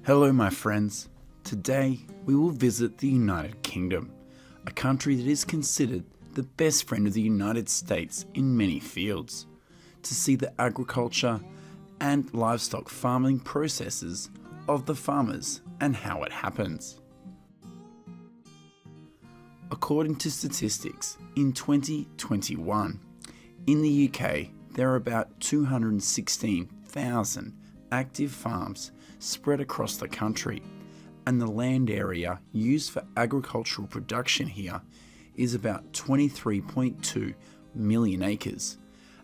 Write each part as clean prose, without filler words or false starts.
Hello my friends, today we will visit the United Kingdom, a country that is considered the best friend of the United States in many fields, to see the agriculture and livestock farming processes of the farmers and how it happens. According to statistics, in 2021, in the UK there are about 216,000 active farms spread across the country, and the land area used for agricultural production here is about 23.2 million acres,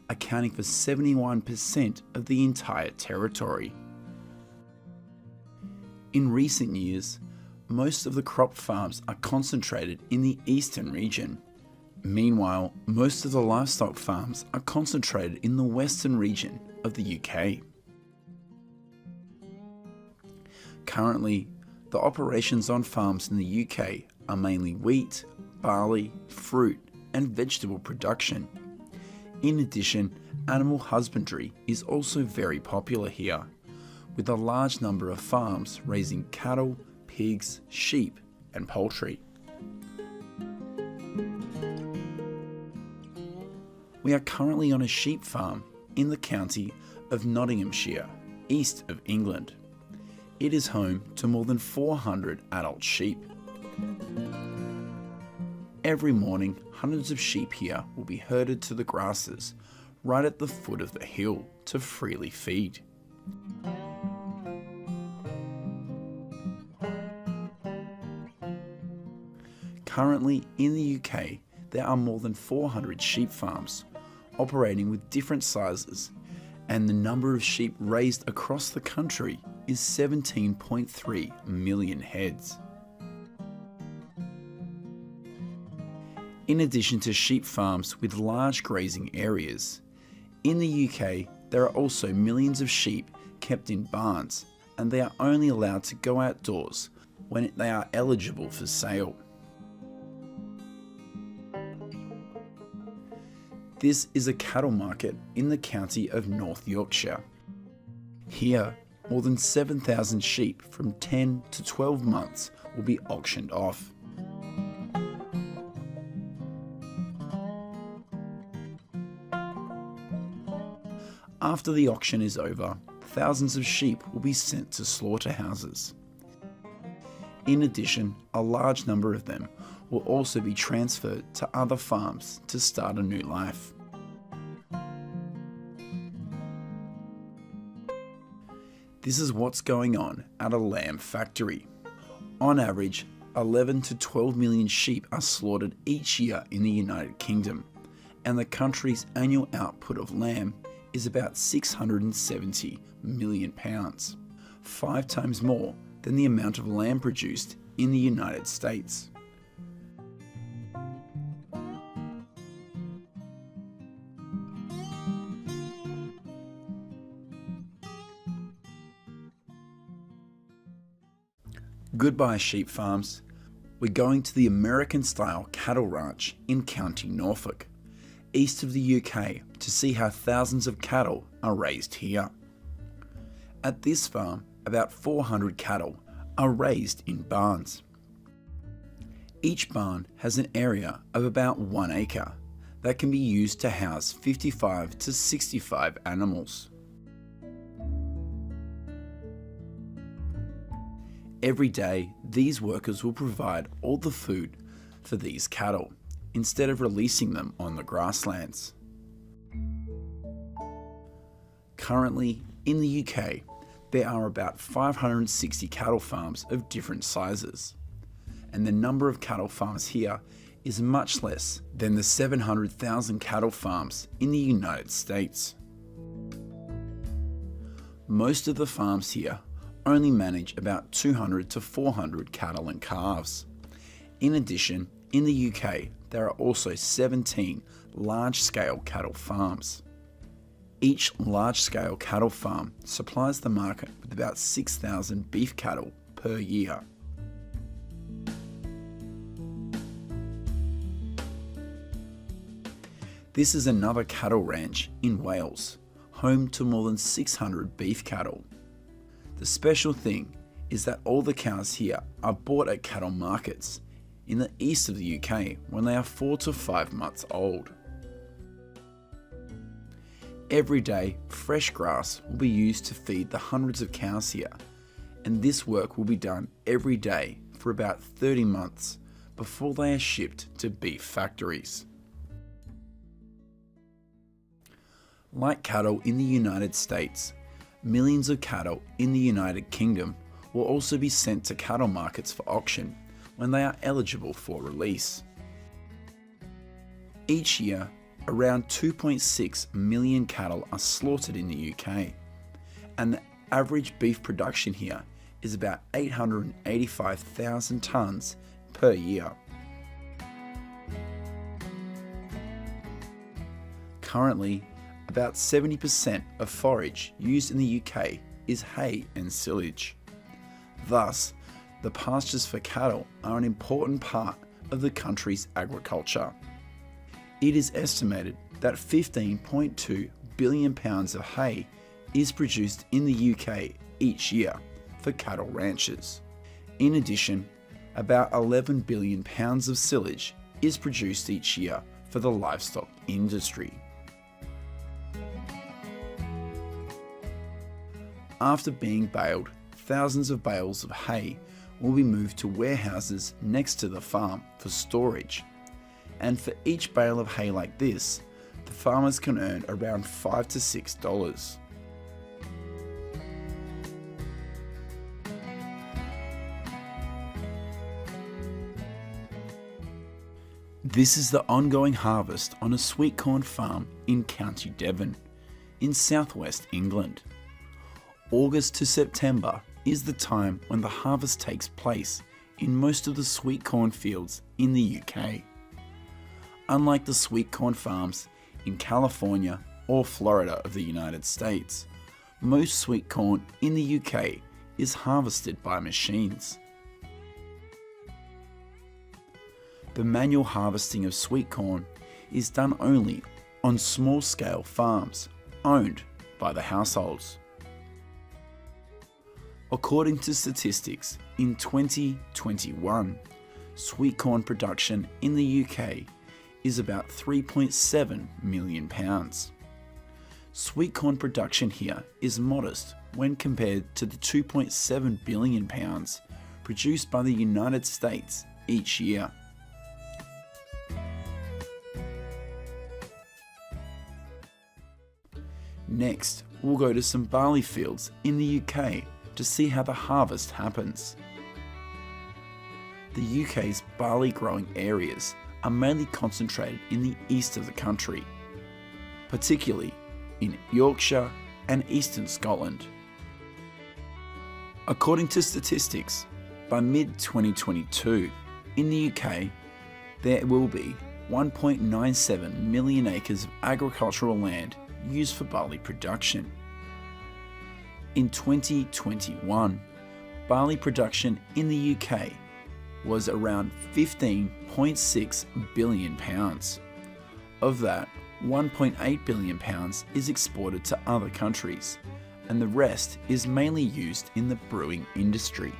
accounting for 71% of the entire territory. In recent years, most of the crop farms are concentrated in the eastern region. Meanwhile, most of the livestock farms are concentrated in the western region of the UK. Currently, the operations on farms in the UK are mainly wheat, barley, fruit, and vegetable production. In addition, animal husbandry is also very popular here, with a large number of farms raising cattle, pigs, sheep, and poultry. We are currently on a sheep farm in the county of Nottinghamshire, east of England. It is home to more than 400 adult sheep. Every morning, hundreds of sheep here will be herded to the grasses right at the foot of the hill to freely feed. Currently in the UK, there are more than 400 sheep farms operating with different sizes, and the number of sheep raised across the country is 17.3 million heads. In addition to sheep farms with large grazing areas, in the UK there are also millions of sheep kept in barns, and they are only allowed to go outdoors when they are eligible for sale. This is a cattle market in the county of North Yorkshire. Here, more than 7,000 sheep from 10 to 12 months will be auctioned off. After the auction is over, thousands of sheep will be sent to slaughterhouses. In addition, a large number of them will also be transferred to other farms to start a new life. This is what's going on at a lamb factory. On average, 11 to 12 million sheep are slaughtered each year in the United Kingdom, and the country's annual output of lamb is about 670 million pounds, 5 times more than the amount of lamb produced in the United States. Goodbye sheep farms. We're going to the American-style cattle ranch in County Norfolk, east of the UK, to see how thousands of cattle are raised here. At this farm, about 400 cattle are raised in barns. Each barn has an area of about 1 acre that can be used to house 55 to 65 animals. Every day, these workers will provide all the food for these cattle, instead of releasing them on the grasslands. Currently, in the UK, there are about 560 cattle farms of different sizes, and the number of cattle farms here is much less than the 700,000 cattle farms in the United States. Most of the farms here only manage about 200 to 400 cattle and calves. In addition, in the UK, there are also 17 large-scale cattle farms. Each large-scale cattle farm supplies the market with about 6,000 beef cattle per year. This is another cattle ranch in Wales, home to more than 600 beef cattle. The special thing is that all the cows here are bought at cattle markets in the east of the UK when they are 4 to 5 months old. Every day, fresh grass will be used to feed the hundreds of cows here, and this work will be done every day for about 30 months before they are shipped to beef factories. Like cattle in the United States, millions of cattle in the United Kingdom will also be sent to cattle markets for auction when they are eligible for release. Each year, around 2.6 million cattle are slaughtered in the UK, and the average beef production here is about 885,000 tonnes per year. Currently, about 70% of forage used in the UK is hay and silage. Thus, the pastures for cattle are an important part of the country's agriculture. It is estimated that 15.2 billion pounds of hay is produced in the UK each year for cattle ranchers. In addition, about 11 billion pounds of silage is produced each year for the livestock industry. After being baled, thousands of bales of hay will be moved to warehouses next to the farm for storage. And for each bale of hay like this, the farmers can earn around $5 to $6. This is the ongoing harvest on a sweet corn farm in County Devon, in southwest England. August to September is the time when the harvest takes place in most of the sweet corn fields in the UK. Unlike the sweet corn farms in California or Florida of the United States, most sweet corn in the UK is harvested by machines. The manual harvesting of sweet corn is done only on small-scale farms owned by the households. According to statistics, in 2021, sweet corn production in the UK is about 3.7 million pounds. Sweet corn production here is modest when compared to the 2.7 billion pounds produced by the United States each year. Next, we'll go to some barley fields in the UK to see how the harvest happens. The UK's barley growing areas are mainly concentrated in the east of the country, particularly in Yorkshire and eastern Scotland. According to statistics, by mid-2022, in the UK, there will be 1.97 million acres of agricultural land used for barley production. In 2021, barley production in the UK was around 15.6 billion pounds. Of that, 1.8 billion pounds is exported to other countries, and the rest is mainly used in the brewing industry.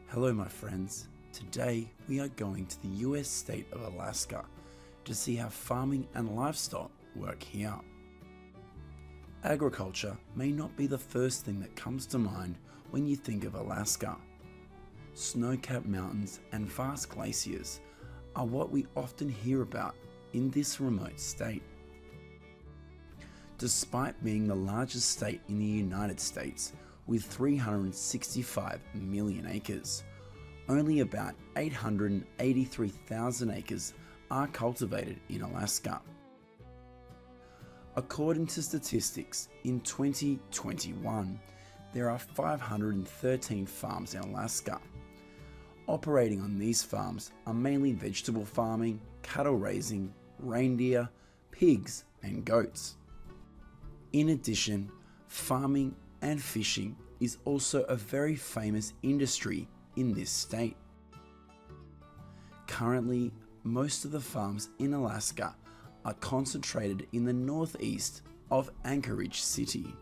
Hello my friends, today we are going to the US state of Alaska to see how farming and livestock work here. Agriculture may not be the first thing that comes to mind when you think of Alaska. Snow-capped mountains and vast glaciers are what we often hear about in this remote state. Despite being the largest state in the United States with 365 million acres, only about 883,000 acres are cultivated in Alaska. According to statistics, in 2021, there are 513 farms in Alaska. Operating on these farms are mainly vegetable farming, cattle raising, reindeer, pigs, and goats. In addition, farming and fishing is also a very famous industry in this state. Currently, most of the farms in Alaska are concentrated in the northeast of Anchorage City.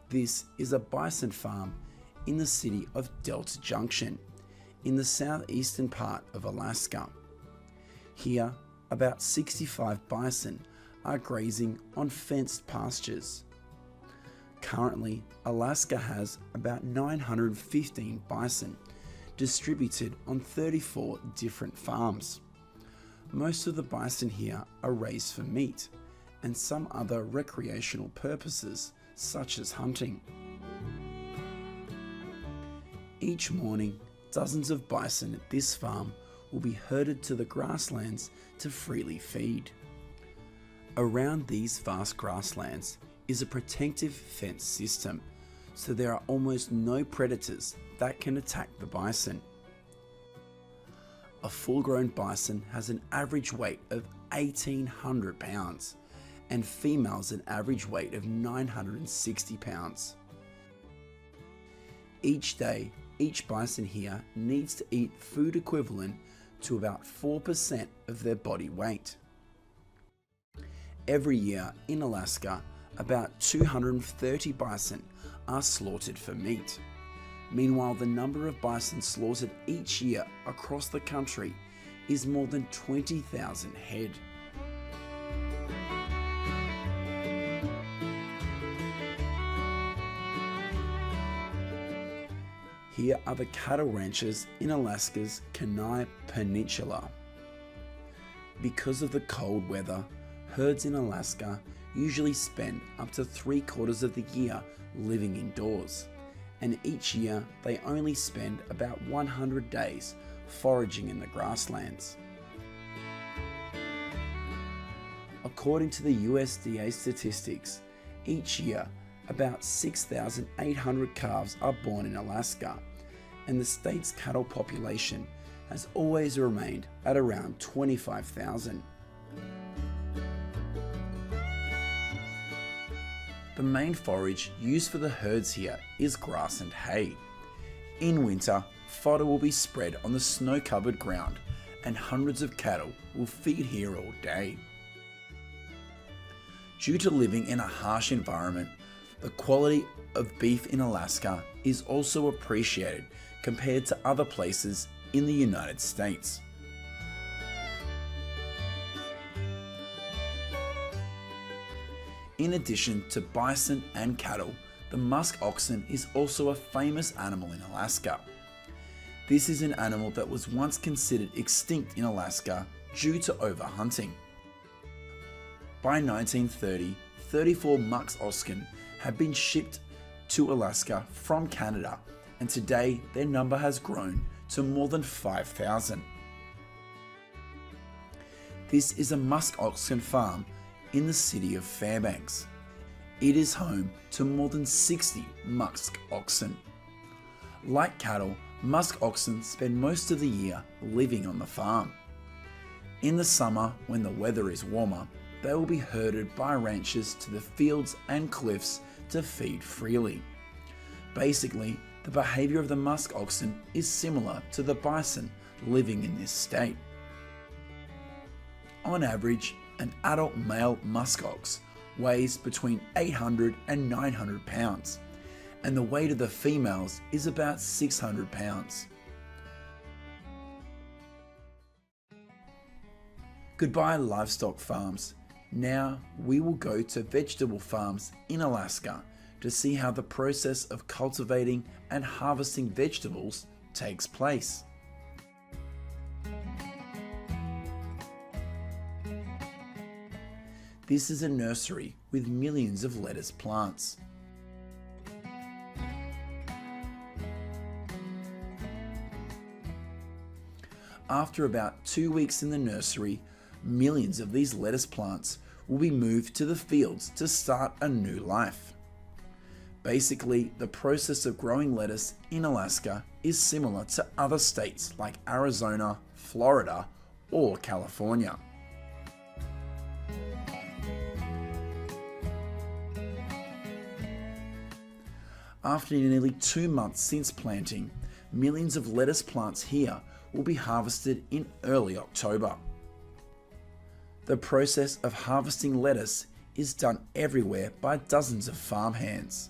This is a bison farm in the city of Delta Junction, in the southeastern part of Alaska. Here, about 65 bison are grazing on fenced pastures. Currently, Alaska has about 915 bison distributed on 34 different farms. Most of the bison here are raised for meat and some other recreational purposes, such as hunting. Each morning, dozens of bison at this farm will be herded to the grasslands to freely feed. Around these vast grasslands is a protective fence system, so there are almost no predators that can attack the bison. A full-grown bison has an average weight of 1,800 pounds, and females an average weight of 960 pounds. Each day, each bison here needs to eat food equivalent to about 4% of their body weight. Every year in Alaska, about 230 bison are slaughtered for meat. Meanwhile, the number of bison slaughtered each year across the country is more than 20,000 head. Here are the cattle ranches in Alaska's Kenai Peninsula. Because of the cold weather, herds in Alaska usually spend up to 3/4 of the year living indoors, and each year they only spend about 100 days foraging in the grasslands. According to the USDA statistics, each year about 6,800 calves are born in Alaska, and the state's cattle population has always remained at around 25,000. The main forage used for the herds here is grass and hay. In winter, fodder will be spread on the snow-covered ground, and hundreds of cattle will feed here all day. Due to living in a harsh environment, the quality of beef in Alaska is also appreciated compared to other places in the United States. In addition to bison and cattle, the musk oxen is also a famous animal in Alaska. This is an animal that was once considered extinct in Alaska due to overhunting. By 1930, 34 musk oxen had been shipped to Alaska from Canada, and today their number has grown to more than 5,000. This is a musk oxen farm in the city of Fairbanks. It is home to more than 60 musk oxen. Like cattle, musk oxen spend most of the year living on the farm. In the summer, when the weather is warmer, they will be herded by ranchers to the fields and cliffs to feed freely. Basically, the behavior of the musk oxen is similar to the bison living in this state. On average, an adult male musk ox weighs between 800 and 900 pounds, and the weight of the females is about 600 pounds. Goodbye livestock farms. Now we will go to vegetable farms in Alaska to see how the process of cultivating and harvesting vegetables takes place. This is a nursery with millions of lettuce plants. After about 2 weeks in the nursery, millions of these lettuce plants will be moved to the fields to start a new life. Basically, the process of growing lettuce in Alaska is similar to other states like Arizona, Florida, or California. After nearly 2 months since planting, millions of lettuce plants here will be harvested in early October. The process of harvesting lettuce is done everywhere by dozens of farmhands,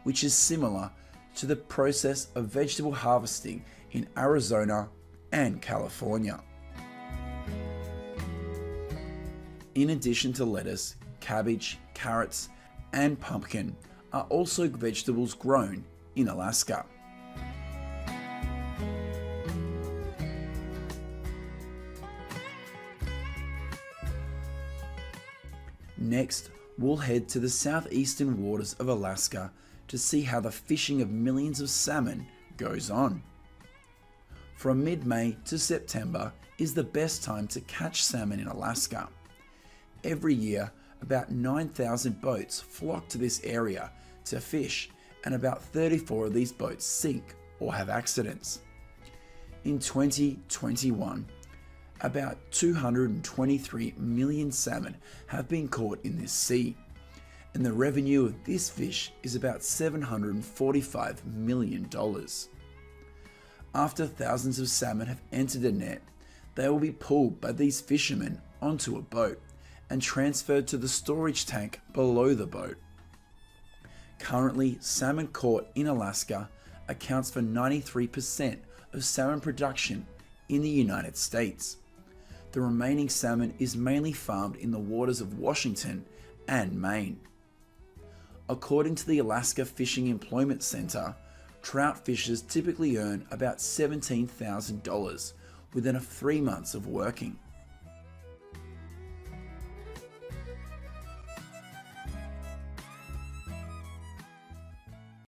which is similar to the process of vegetable harvesting in Arizona and California. In addition to lettuce, cabbage, carrots, and pumpkin are also vegetables grown in Alaska. Next, we'll head to the southeastern waters of Alaska to see how the fishing of millions of salmon goes on. From mid-May to September is the best time to catch salmon in Alaska. Every year, about 9,000 boats flock to this area to fish, and about 34 of these boats sink or have accidents. In 2021, about 223 million salmon have been caught in this sea, and the revenue of this fish is about $745 million. After thousands of salmon have entered a net, they will be pulled by these fishermen onto a boat and transferred to the storage tank below the boat. Currently, salmon caught in Alaska accounts for 93% of salmon production in the United States. The remaining salmon is mainly farmed in the waters of Washington and Maine. According to the Alaska Fishing Employment Center, trout fishers typically earn about $17,000 within 3 months of working.